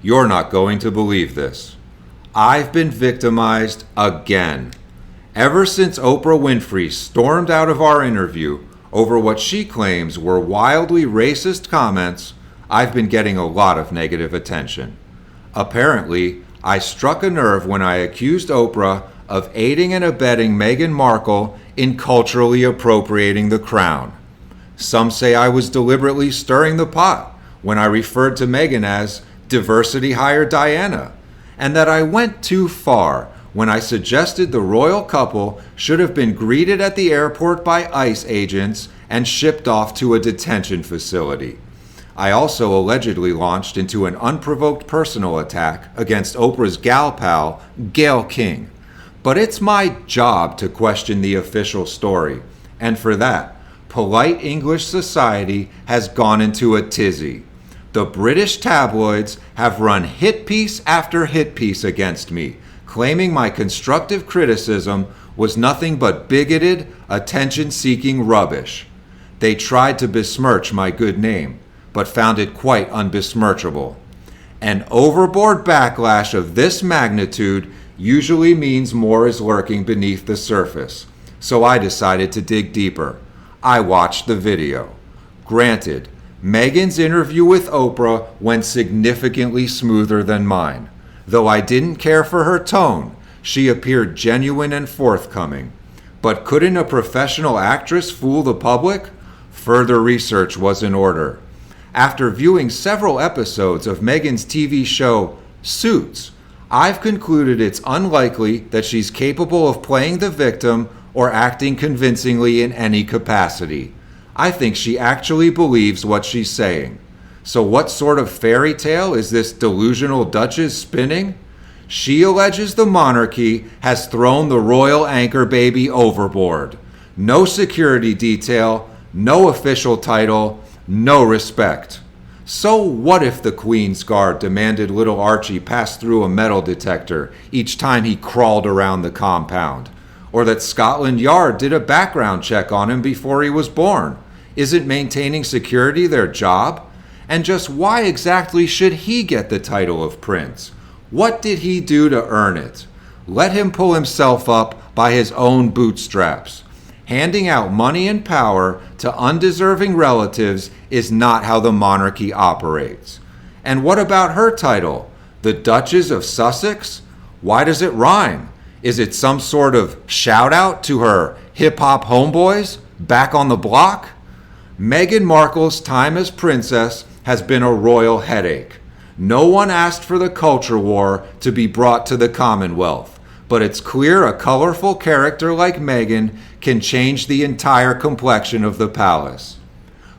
You're not going to believe this. I've been victimized again. Ever since Oprah Winfrey stormed out of our interview over what she claims were wildly racist comments, I've been getting a lot of negative attention. Apparently, I struck a nerve when I accused Oprah of aiding and abetting Meghan Markle in culturally appropriating the crown. Some say I was deliberately stirring the pot when I referred to Meghan as diversity hire Diana, and that I went too far when I suggested the royal couple should have been greeted at the airport by ICE agents and shipped off to a detention facility. I also allegedly launched into an unprovoked personal attack against Oprah's gal pal, Gayle King. But it's my job to question the official story, and for that, polite English society has gone into a tizzy. The British tabloids have run hit piece after hit piece against me, claiming my constructive criticism was nothing but bigoted, attention-seeking rubbish. They tried to besmirch my good name, but found it quite unbesmirchable. An overboard backlash of this magnitude usually means more is lurking beneath the surface, so I decided to dig deeper. I watched the video. Granted, Meghan's interview with Oprah went significantly smoother than mine. Though I didn't care for her tone, she appeared genuine and forthcoming. But couldn't a professional actress fool the public? Further research was in order. After viewing several episodes of Meghan's TV show, Suits, I've concluded it's unlikely that she's capable of playing the victim or acting convincingly in any capacity. I think she actually believes what she's saying. So what sort of fairy tale is this delusional Duchess spinning? She alleges the monarchy has thrown the royal anchor baby overboard. No security detail, no official title, no respect. So what if the Queen's Guard demanded little Archie pass through a metal detector each time he crawled around the compound? Or that Scotland Yard did a background check on him before he was born? Isn't maintaining security their job? And just why exactly should he get the title of prince? What did he do to earn it? Let him pull himself up by his own bootstraps. Handing out money and power to undeserving relatives is not how the monarchy operates. And what about her title? The Duchess of Sussex? Why does it rhyme? Is it some sort of shout out to her hip-hop homeboys back on the block? Meghan Markle's time as princess has been a royal headache. No one asked for the culture war to be brought to the Commonwealth, but it's clear a colorful character like Meghan can change the entire complexion of the palace.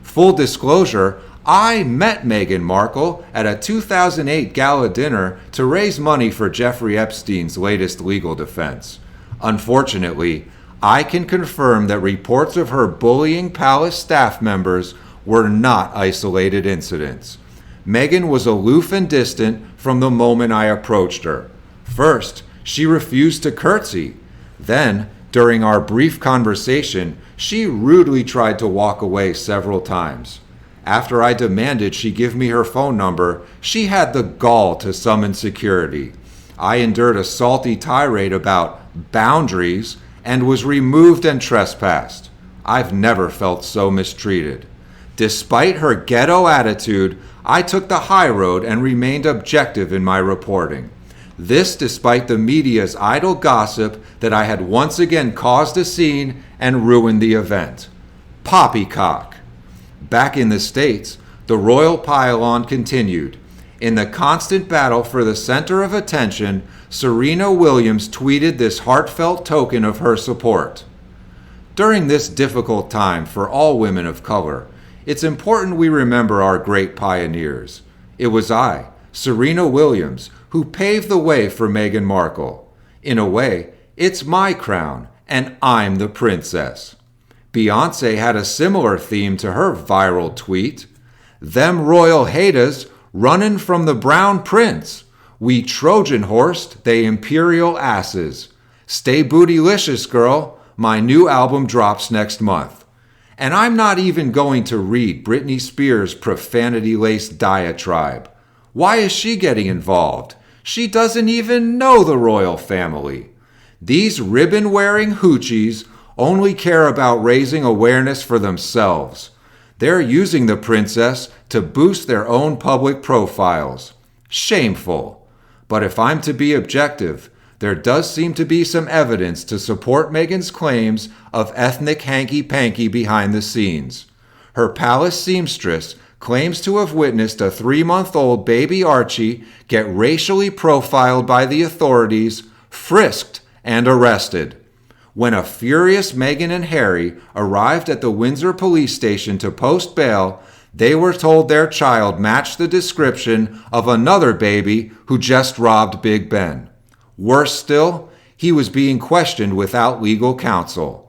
Full disclosure, I met Meghan Markle at a 2008 gala dinner to raise money for Jeffrey Epstein's latest legal defense. Unfortunately, I can confirm that reports of her bullying palace staff members were not isolated incidents. Meghan was aloof and distant from the moment I approached her. First, she refused to curtsy. Then, during our brief conversation, she rudely tried to walk away several times. After I demanded she give me her phone number, she had the gall to summon security. I endured a salty tirade about boundaries and was removed and trespassed. I've never felt so mistreated. Despite her ghetto attitude, I took the high road and remained objective in my reporting. This despite the media's idle gossip that I had once again caused a scene and ruined the event. Poppycock. Back in the States, the royal pile-on continued. In the constant battle for the center of attention, Serena Williams tweeted this heartfelt token of her support. During this difficult time for all women of color, it's important we remember our great pioneers. It was I, Serena Williams, who paved the way for Meghan Markle. In a way, it's my crown, and I'm the princess. Beyoncé had a similar theme to her viral tweet. Them royal haters runnin' from the brown prince. We Trojan horsed they imperial asses. Stay bootylicious, girl. My new album drops next month. And I'm not even going to read Britney Spears' profanity-laced diatribe. Why is she getting involved? She doesn't even know the royal family. These ribbon-wearing hoochies only care about raising awareness for themselves. They're using the princess to boost their own public profiles. Shameful. But if I'm to be objective, there does seem to be some evidence to support Meghan's claims of ethnic hanky-panky behind the scenes. Her palace seamstress claims to have witnessed a 3-month-old baby Archie get racially profiled by the authorities, frisked, and arrested. When a furious Meghan and Harry arrived at the Windsor police station to post bail, they were told their child matched the description of another baby who just robbed Big Ben. Worse still, he was being questioned without legal counsel.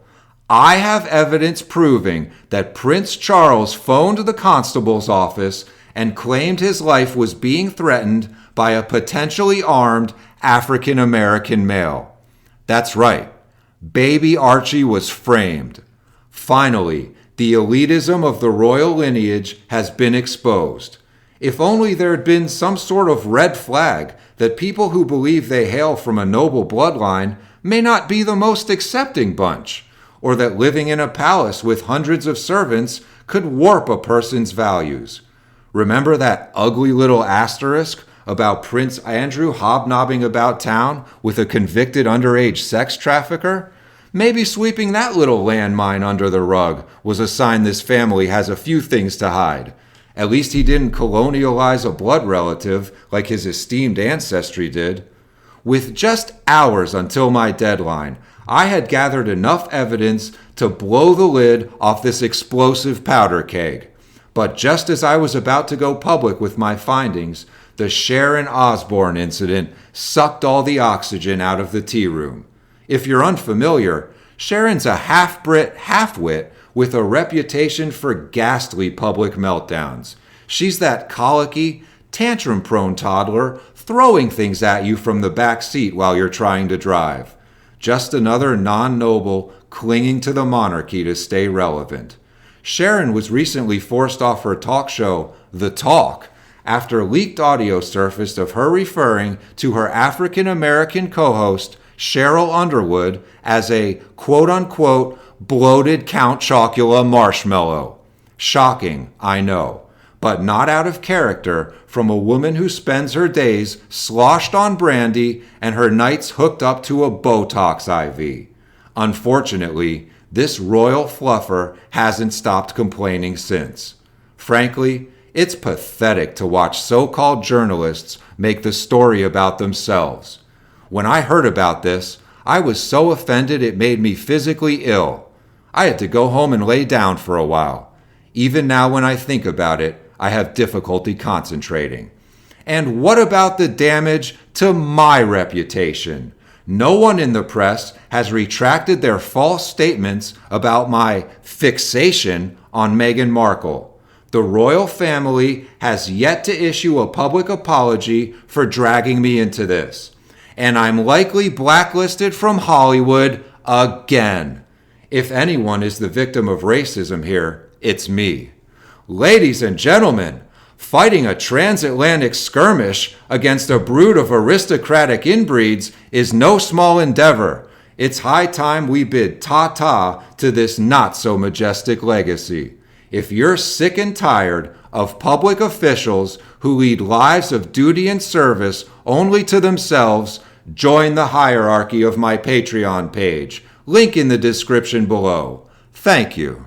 I have evidence proving that Prince Charles phoned the constable's office and claimed his life was being threatened by a potentially armed African American male. That's right. Baby Archie was framed. Finally, the elitism of the royal lineage has been exposed. If only there had been some sort of red flag that people who believe they hail from a noble bloodline may not be the most accepting bunch, or that living in a palace with hundreds of servants could warp a person's values. Remember that ugly little asterisk about Prince Andrew hobnobbing about town with a convicted underage sex trafficker? Maybe sweeping that little landmine under the rug was a sign this family has a few things to hide. At least he didn't colonialize a blood relative like his esteemed ancestry did. With just hours until my deadline, I had gathered enough evidence to blow the lid off this explosive powder keg. But just as I was about to go public with my findings, the Sharon Osbourne incident sucked all the oxygen out of the tea room. If you're unfamiliar, Sharon's a half-Brit, half-wit with a reputation for ghastly public meltdowns. She's that colicky, tantrum-prone toddler throwing things at you from the back seat while you're trying to drive. Just another non-noble clinging to the monarchy to stay relevant. Sharon was recently forced off her talk show, The Talk, after leaked audio surfaced of her referring to her African-American co-host, Cheryl Underwood, as a quote-unquote bloated Count Chocula marshmallow. Shocking, I know, but not out of character from a woman who spends her days sloshed on brandy and her nights hooked up to a Botox IV. Unfortunately, this royal fluffer hasn't stopped complaining since. Frankly, it's pathetic to watch so-called journalists make the story about themselves. When I heard about this, I was so offended it made me physically ill. I had to go home and lay down for a while. Even now when I think about it, I have difficulty concentrating. And what about the damage to my reputation? No one in the press has retracted their false statements about my fixation on Meghan Markle. The royal family has yet to issue a public apology for dragging me into this. And I'm likely blacklisted from Hollywood again. If anyone is the victim of racism here, it's me. Ladies and gentlemen, fighting a transatlantic skirmish against a brood of aristocratic inbreeds is no small endeavor. It's high time we bid ta-ta to this not-so-majestic legacy. If you're sick and tired of public officials who lead lives of duty and service only to themselves, join the hierarchy of my Patreon page. Link in the description below. Thank you.